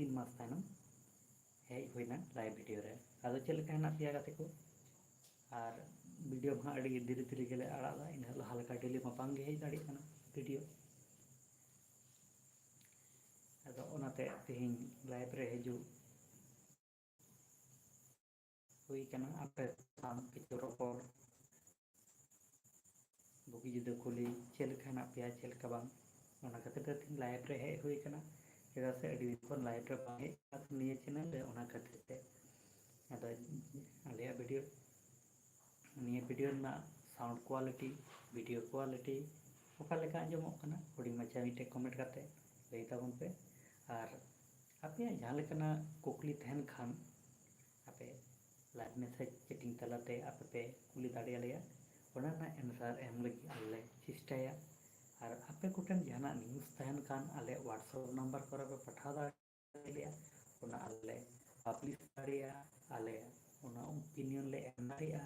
3 मास तायनम hedge होना live video रे आदो चेक लेका हेना पिया गाते को और वीडियो हाँ अड़ी धीरे धीरे गेले आड़ा इन हल्का डेली मा बांगे हेज दाड़ी कना वीडियो आदो ओनाते तेहिं लाइव रे हेजू हुई कना आपे साम किछु रोपड़ बुगी जुदा कुली चेक लेका हेना पिया चेक लेका बांग ओना खातिर ते तेहिं लाइव रे हेज हुई कना चेदा से अड़ी कोन लाइव रे बांग हेज निये चैनल रे ओना खातिर ते आदो आलिया वीडियो निये वीडियो ना साउंड क्वालिटी वीडियो क्वालिटी ओका लेका आंजमोग कना हुडिंग माछा मिटे कमेंट करते लई ताबन पे और आपे जहां लेकना कुकली तहन खान आपे लाइव मैसेज चैटिंग तलाते आपे पे कुली दाड़ी आलेया ओना ना आंसर एम लगी आले चेष्टाया और आपे कोटन जहाना न्यूज़ तहन खान आले व्हाट्सएप नंबर पर पे पठा दाड़िया ओना आले पब्लिश दाड़िया आले ओना ओपिनियन ले एम दाड़िया